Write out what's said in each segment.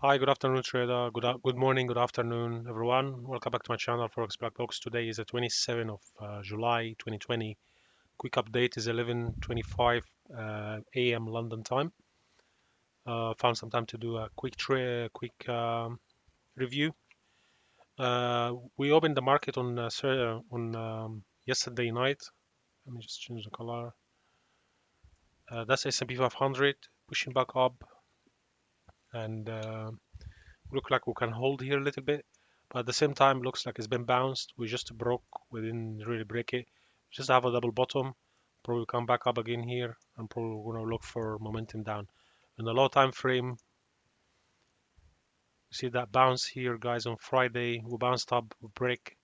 Hi, good afternoon, trader. Good morning, good afternoon, everyone. Welcome back to my channel, Forex Black Box. Today is the 27th of July 2020. Quick update is 11:25 a.m. London time. Found some time to do a quick review. We opened the market on yesterday night. Let me just change the color. That's S&P 500 pushing back up, and look like we can hold here a little bit, but at the same time looks like it's been bounced. We just broke, we didn't really break it. Just have a double bottom, probably come back up again here, and probably we're going to look for momentum down. In the low time frame, see that bounce here, guys. On Friday we bounced up, we break,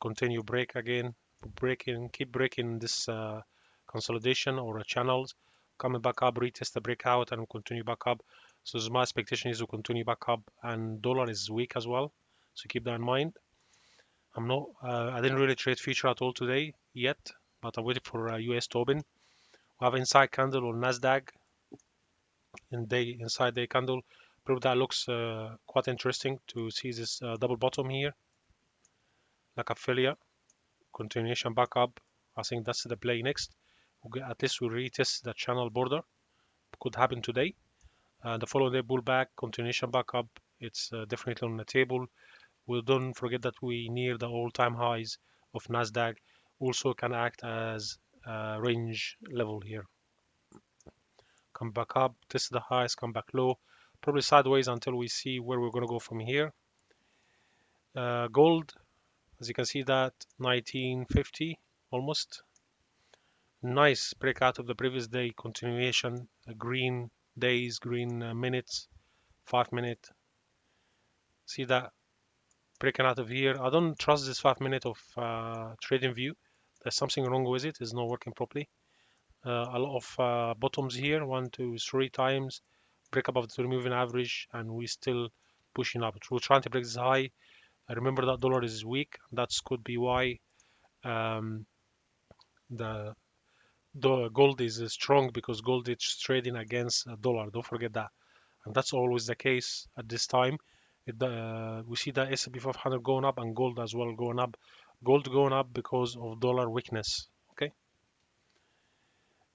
continue break again, breaking, keep breaking this consolidation or channels, coming back up, retest the breakout, and continue back up. So my expectation is to continue back up, and dollar is weak as well, so keep that in mind. I didn't really trade future at all today yet, but I'm waiting for US to open. We have inside candle on Nasdaq inside day candle. Probably that looks quite interesting to see this double bottom here, like a failure, continuation back up. I think that's the play next. At least we'll retest the channel border. Could happen today. The following day pullback, continuation back up. It's definitely on the table. We don't forget that we near the all-time highs of Nasdaq. Also can act as a range level here. Come back up, test the highs, come back low, probably sideways until we see where we're going to go from here. Gold, as you can see, that 1950 almost. Nice breakout of the previous day, continuation, green days, green minutes, 5 minute. See that breaking out of here. I don't trust this 5 minute of trading view. There's something wrong with it. It's not working properly. A lot of bottoms here, 1 2 3 times, break above the moving average, and we still pushing up. We're trying to break this high. I remember that dollar is weak. That could be why um, the gold is strong, because gold is trading against a dollar. Don't forget that, and that's always the case at this time. We see the S&P 500 going up and gold as well going up. Gold going up because of dollar weakness. Okay.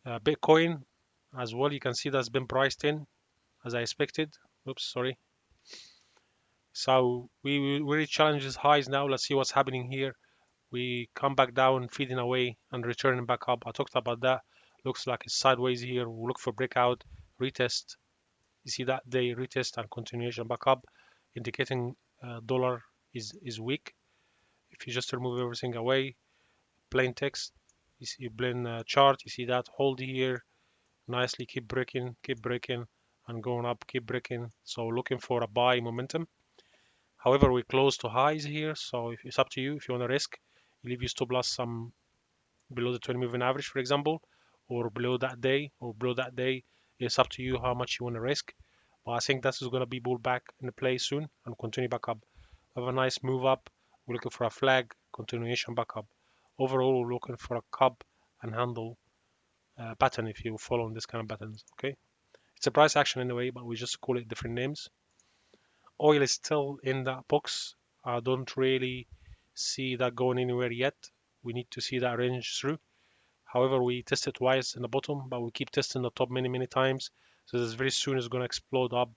Bitcoin as well, you can see that's been priced in as I expected. Oops, sorry. So we really challenge these highs now. Let's see what's happening here. We come back down, feeding away and returning back up. I talked about that. Looks like it's sideways here. We'll look for breakout, retest. You see that they retest and continuation back up, indicating dollar is weak. If you just remove everything away, plain text, you see plain chart, you see that hold here nicely, keep breaking, and going up, keep breaking. So looking for a buy momentum. However, we're close to highs here, so if it's up to you. If you want to risk, you leave your stop loss some below the 20 moving average, for example, or below that day, It's up to you how much you want to risk. But I think this is going to be pulled back in play soon and continue back up. Have a nice move up. We're looking for a flag, continuation back up. Overall, we're looking for a cup and handle pattern if you follow this kind of patterns. Okay, it's a price action anyway, but we just call it different names. Oil is still in that box. I don't really see that going anywhere yet. We need to see that range through. However, we tested twice in the bottom, but we keep testing the top many times. So this very soon is going to explode up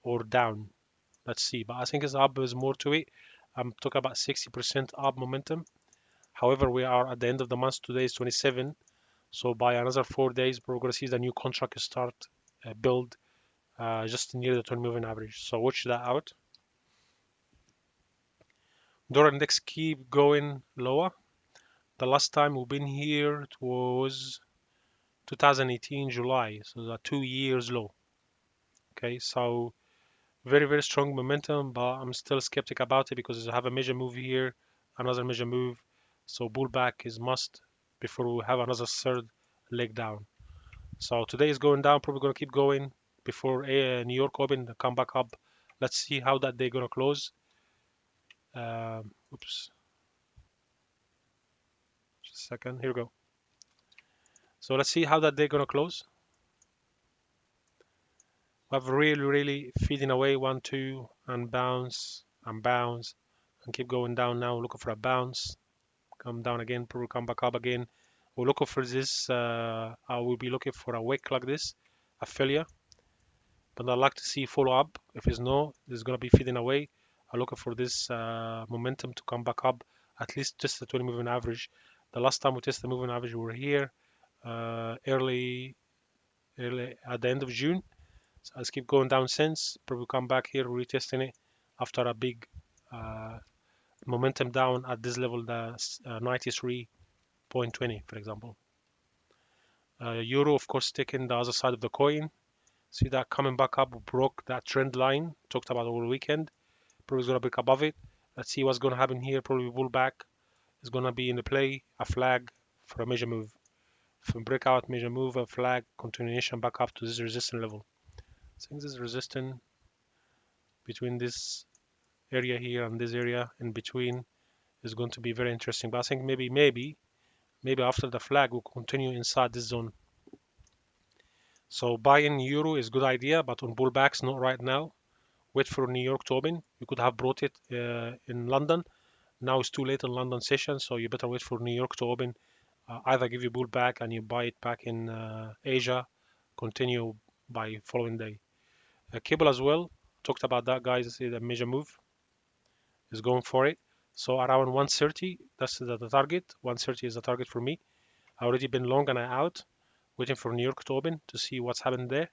or down. Let's see. But I think it's up. There's more to it. I'm talking about 60% up momentum. However, we are at the end of the month. Today is 27. So by another 4 days, we're going to see the new contract start build just near the 20 moving average. So watch that out. Dollar index keep going lower. The last time we've been here, it was 2018 July, so the 2 years low. Okay, so very strong momentum, but I'm still skeptic about it because I have a major move here, another major move. So pullback is must before we have another third leg down. So today is going down, probably going to keep going before New York open, come back up. Let's see how that day going to close. Oops, just a second. Here we go. So let's see how that day going to close. We have really feeding away 1 2 and bounce and bounce and keep going down. Now looking for a bounce, come down again, probably come back up again. We're looking for this. I will be looking for a wick like this, a failure, but I'd like to see follow up. If it's no, it's gonna be feeding away. I'm looking for this momentum to come back up, at least test the 20 moving average. The last time we tested the moving average, we were here early at the end of June. So let's keep going down since. Probably come back here, retesting it after a big uh, momentum down at this level, the 93.20, for example. Euro, of course, taking the other side of the coin. See that coming back up, broke that trend line. Talked about over the weekend. Probably is going to break above it. Let's see what's going to happen here. Probably pullback is going to be in the play. A flag for a major move. From breakout, major move, a flag, continuation back up to this resistance level. I think this resistance between this area here and this area in between is going to be very interesting. But I think maybe after the flag we'll continue inside this zone. So buying euro is good idea, but on pullbacks not right now. Wait for New York to open. You could have brought it in London. Now it's too late in London session, so you better wait for New York to open. Either give you pullback and you buy it back in Asia, continue by following day. Cable as well. Talked about that, guys. See the major move is going for it. So around 130, that's the target. 130 is the target for me. I already been long and I out, waiting for New York to open to see what's happened there.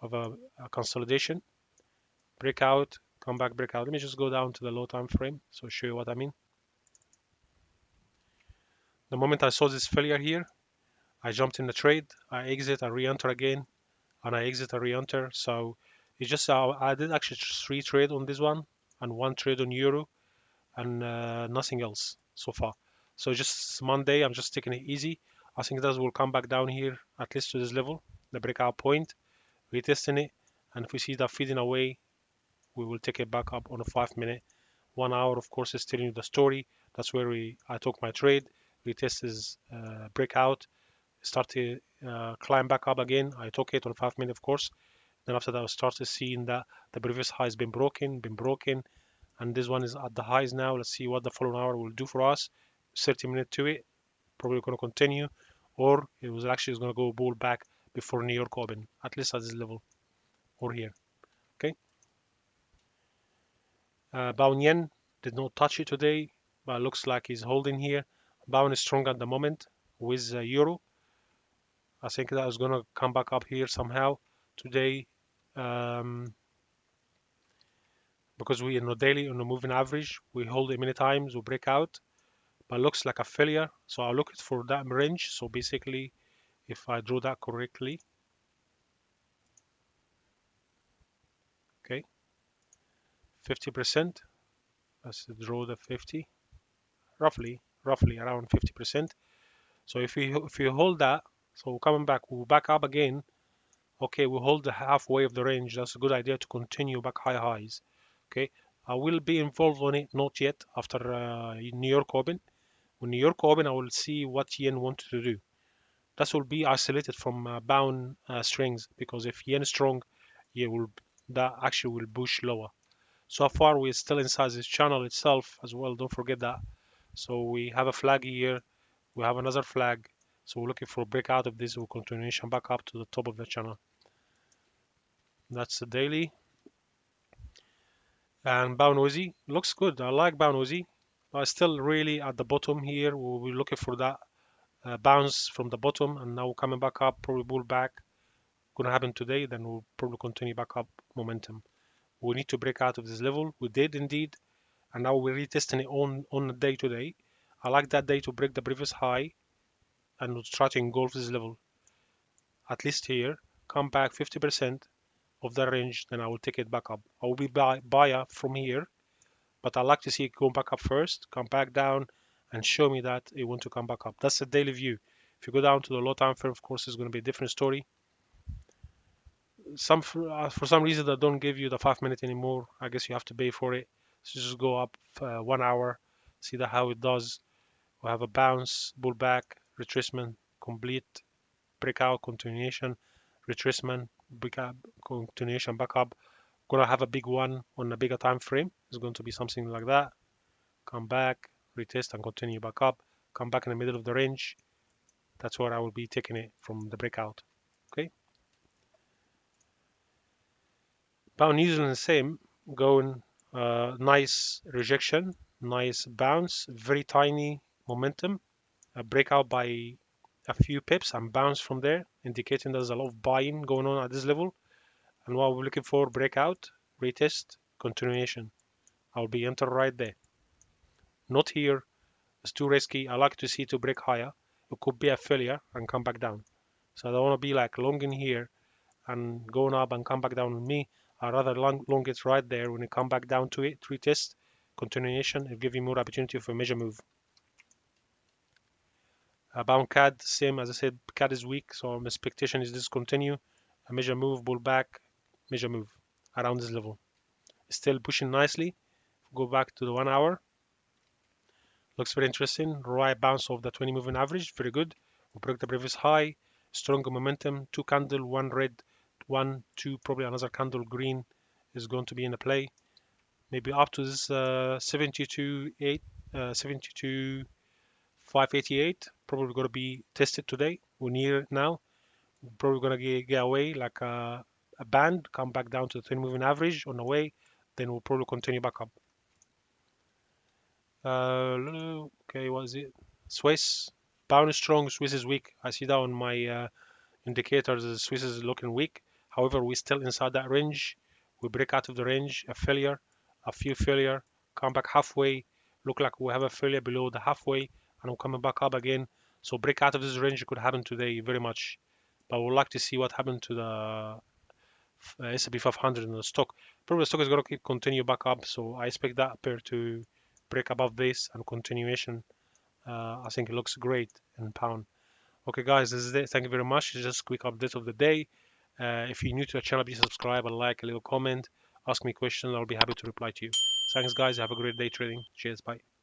Have a consolidation, breakout, come back, breakout. Let me just go down to the low time frame so show you what I mean. The moment I saw this failure here, I jumped in the trade. I exit, I re-enter again, and I exit, I re-enter. So it's just I did actually 3 trade on this one and 1 trade on euro and nothing else so far. So just Monday, I'm just taking it easy. I think that will come back down here at least to this level, the breakout point, retesting it, and if we see that feeding away, we will take it back up on a 5 minute. 1 hour, of course, is telling you the story. That's where I took my trade. Retest is breakout, start to climb back up again. I took it on 5 minute, of course. Then after that, I started seeing that the previous high has been broken, and this one is at the highs now. Let's see what the following hour will do for us. 30 minutes to it, probably going to continue, or it was actually going to go bull back before New York open, at least at this level or here. Okay. Pound yen did not touch it today, but looks like he's holding here. Pound is strong at the moment with euro. I think that is going to come back up here somehow today. Because we in the daily on the moving average, we hold it many times, we break out, but looks like a failure. So I'll look for that range. So basically, if I draw that correctly, okay, 50%. Let's draw the 50, roughly around 50%. So if you hold that, so coming back, we'll back up again. Okay, we hold the halfway of the range. That's a good idea to continue back high highs. Okay, I will be involved on it, not yet after New York Open. When New York Open, I will see what yen wanted to do. That will be isolated from bound strings, because if yen is strong, yeah, will that actually will push lower. So far, we're still inside this channel itself as well. Don't forget that. So we have a flag here. We have another flag. So we're looking for a breakout of this. We'll continuation back up to the top of the channel. That's the daily. And Bound Aussie looks good. I like Bound Aussie. But still really at the bottom here. We're looking for that bounce from the bottom, and now coming back up, probably pull back. Gonna happen today, then we'll probably continue back up momentum. We need to break out of this level. We did indeed, and now we're retesting it on the day today. I like that day to break the previous high and we'll try to engulf this level at least here. Come back 50% of the range, then I will take it back up. I will be buyer from here, but I like to see it go back up first, come back down, and show me that it want to come back up. That's the daily view. If you go down to the low time frame, of course, it's going to be a different story. For some reason they don't give you the 5 minute anymore. I guess you have to pay for it. So just go up 1 hour, see how it does. We have a bounce, pullback, retracement, complete breakout, continuation, retracement, break up, continuation back up. Gonna have a big one on a bigger time frame. It's going to be something like that. Come back, retest and continue back up. Come back in the middle of the range. That's where I will be taking it from the breakout. Okay. Pound New Zealand same, going nice rejection, nice bounce, very tiny momentum, a breakout by a few pips and bounce from there, indicating there's a lot of buying going on at this level. And what we're looking for, breakout, retest, continuation. I'll be enter right there. Not here. It's too risky. I like to see to break higher. It could be a failure and come back down. So I don't want to be like long in here and going up and come back down with me. I rather long it right there. When you come back down to it, retest, continuation, it give you more opportunity for a major move. Bound CAD, same as I said, CAD is weak, so my expectation is this continue. A major move, pull back, major move around this level. Still pushing nicely. Go back to the 1 hour. Looks very interesting. Right bounce of the 20 moving average, very good. We broke the previous high. Stronger momentum. Two candle, one red, one, two, probably another candle green is going to be in the play. Maybe up to this 72 588. Probably going to be tested today. We're near it now. Probably going to get away like a band, come back down to the 20 moving average on the way. Then we'll probably continue back up. Okay, what is it? Swiss. Pound is strong, Swiss is weak. I see that on my indicators. The Swiss is looking weak. However, we're still inside that range. We break out of the range, a failure, a few failure, come back halfway. Look like we have a failure below the halfway, and I'm coming back up again. So break out of this range could happen today very much. But we'd like to see what happened to the S&P 500 and the stock. Probably the stock is going to keep continue back up. So I expect that pair to break above this and continuation. I think it looks great in pound. Okay, guys, this is it. Thank you very much. It's just a quick update of the day. If you're new to the channel, please subscribe and like, a little comment, ask me questions. I'll be happy to reply to you. Thanks, guys. Have a great day trading. Cheers. Bye.